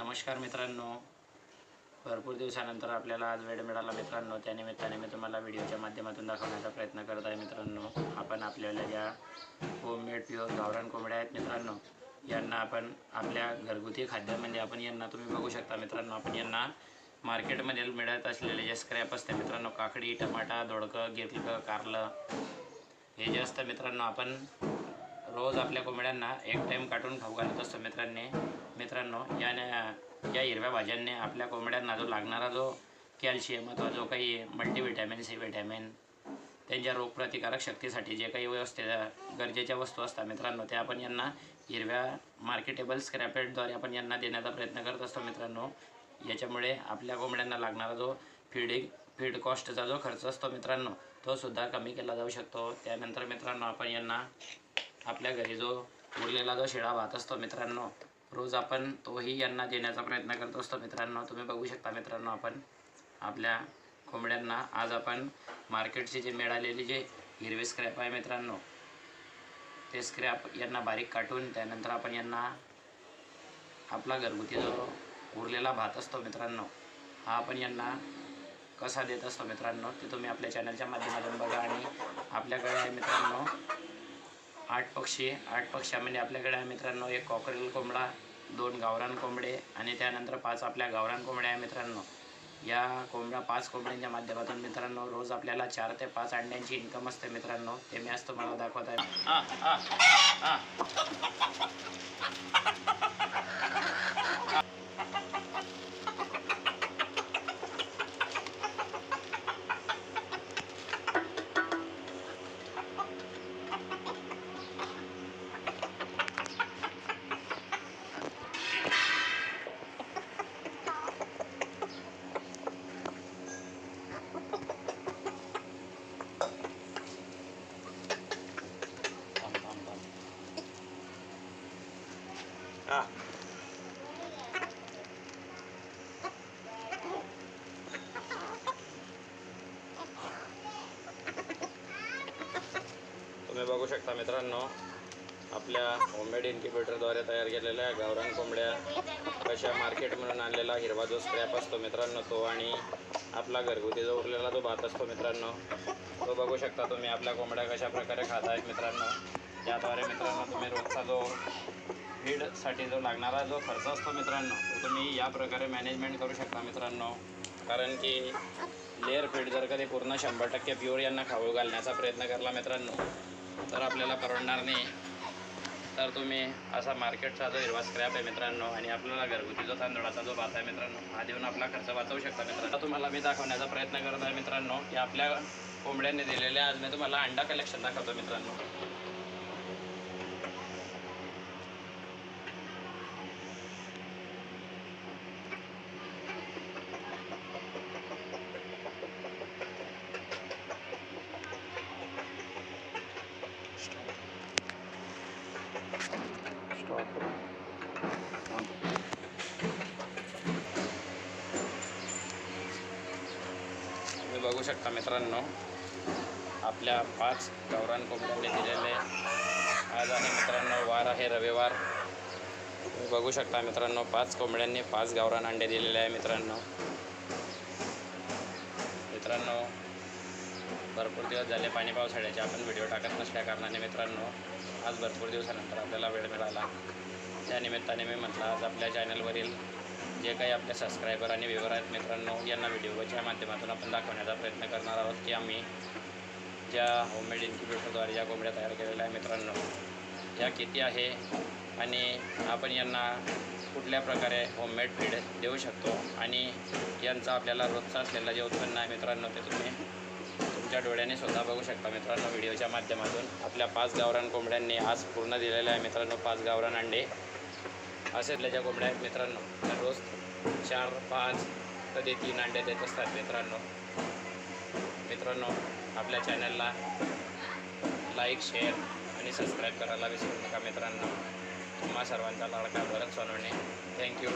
नमस्कार मित्रांनो, भरपूर दिवसानंतर आपल्याला आज वेळ मिळाला मित्रांनो. त्यानिमित्ताने मी तुम्हाला व्हिडिओच्या माध्यमातून दाखवण्याचा प्रयत्न करत आहे मित्रांनो. आपण आपल्याला ज्या होममेड प्युअर गावरान कोंबड्या आहेत मित्रांनो, यांना आपण आपल्या घरगुती खाद्यामध्ये आपण यांना तुम्ही बघू शकता मित्रांनो. आपण यांना मार्केटमध्ये मिळत असलेले जे स्क्रॅप असते मित्रांनो, काकडी, टमाटा, दोडकं, गिरलं, कारलं, हे जे असतं मित्रांनो, आपण रोज आपल्या कोंबड्यांना एक टाईम काढून खाऊ घालत असतो मित्रांनो. या हिरव्या भाज्यांनी आपल्या कोंबड्यांना जो लागणारा जो कॅल्शियम अथवा जो काही मल्टीव्हिटॅमिन, सी व्हिटॅमिन, त्यांच्या रोगप्रतिकारक शक्तीसाठी जे काही गरजेच्या वस्तू असतात मित्रांनो, त्या आपण यांना हिरव्या मार्केटेबल स्क्रॅपेटद्वारे आपण यांना देण्याचा प्रयत्न करत असतो मित्रांनो. याच्यामुळे आपल्या कोंबड्यांना लागणारा जो फीड कॉस्टचा जो खर्च असतो मित्रांनो, तो सुद्धा कमी केला जाऊ शकतो. त्यानंतर मित्रांनो, आपण यांना आपल्या घरी जो उरलेला जो शिळा भात असतो मित्रांनो, रोज आपण तोही यांना देण्याचा प्रयत्न करत असतो मित्रांनो. तुम्ही बघू शकता मित्रांनो, आपण आपल्या कोंबड्यांना आज आपण मार्केटचे जे मिळालेले जे हिरवे स्क्रॅप आहे मित्रांनो, ते स्क्रॅप यांना बारीक काटून त्यानंतर आपण यांना आपला घरगुती जो उरलेला भात असतो मित्रांनो, हा आपण यांना कसा देत असतो मित्रांनो, ते तुम्ही आपल्या चॅनलच्या माध्यमातून बघा. आणि आपल्याकडे आहे मित्रांनो 8 पक्ष्यामध्ये आपल्याकडे आहे मित्रांनो 1 कॉकरेल कोंबडा, 2 गावरान कोंबडे आणि त्यानंतर 5 आपल्या गावरान कोंबड्या आहे मित्रांनो. या 5 कोंबड्यांच्या माध्यमातून मित्रांनो रोज आपल्याला 4 ते 5 अंड्यांची इन्कम असते मित्रांनो. ते मी आज तुम्हाला दाखवत आहे. तुम्ही बघू शकता मित्रांनो, आपल्या होममेड इन्क्युबेटरद्वारे तयार केलेल्या गावरान कोंबड्या कशा मार्केटमधून आणलेला हिरवा जो स्क्रॅप असतो मित्रांनो, तो आणि आपला घरगुती जो उरलेला जो भात असतो मित्रांनो, तो बघू शकता तुम्ही. आपल्या कोंबड्या कशा प्रकारे खात आहेत मित्रांनो. त्याद्वारे मित्रांनो तुम्ही रोजचा जो फीडसाठी जो लागणारा जो खर्च असतो मित्रांनो, तो तुम्ही या प्रकारे मॅनेजमेंट करू शकता मित्रांनो. कारण की लेअर फीड जर कधी पूर्ण 100% प्युअर यांना खाऊ घालण्याचा प्रयत्न केला मित्रांनो, तर आपल्याला परवडणार नाही. तर तुम्ही असा मार्केटचा जो हिरवा स्क्रॅप आहे मित्रांनो आणि आपल्याला घरगुती जो तांदूळाचा जो भात आहे मित्रांनो, हा देऊन आपला खर्च वाचवू शकता मित्रांनो. तुम्हाला मी दाखवण्याचा प्रयत्न करत आहे मित्रांनो की आपल्या कोंबड्यांनी दिलेल्या, आज मी तुम्हाला अंडा कलेक्शन दाखवतो मित्रांनो. तुम्ही बघू शकता मित्रांनो, आपल्या 5 गावरान कोंबड्यांनी दिलेले, आज आहे मित्रांनो वार आहे रविवार. तुम्ही बघू शकता मित्रांनो, 5 कोंबड्यांनी 5 गावरान अंडे दिलेले आहे मित्रांनो. भरपूर दिवस झाले पाणी पावसाळ्याचे आपण व्हिडिओ टाकत नसल्या कारणाने मित्रांनो, आज भरपूर दिवसानंतर आपल्याला वेळ मिळाला. त्यानिमित्ताने मी म्हटलं, आज आपल्या चॅनलवरील जे काही आपले सबस्क्रायबर आणि व्ह्यूअर आहेत मित्रांनो, यांना व्हिडिओच्या माध्यमातून आपण दाखवण्याचा प्रयत्न करणार आहोत की आम्ही ज्या होममेड इन्क्युबेटरद्वारे ज्या कोंबड्या तयार केलेल्या आहे मित्रांनो, या किती आहे आणि आपण यांना कुठल्या प्रकारे होममेड फीड देऊ शकतो आणि यांचा आपल्याला रोजचा असलेला जे उत्पन्न आहे मित्रांनो, ते तुम्ही तुमच्या डोळ्याने सुद्धा बघू शकता मित्रांनो व्हिडिओच्या माध्यमातून. आपल्या 5 गावरान कोंबड्यांनी आज पूर्ण दिलेल्या आहे मित्रांनो 5 गावरान अंडे. असेतल्या ज्या कोंबड्या आहेत मित्रांनो, तर रोज 4, 5, कधी 3 अंडे देत असतात मित्रांनो. आपल्या चॅनलला लाईक, शेअर आणि सबस्क्राईब करायला विसरू नका मित्रांनो. तुम्हा सर्वांचा लाडका भरत सोनवणे. थँक्यू.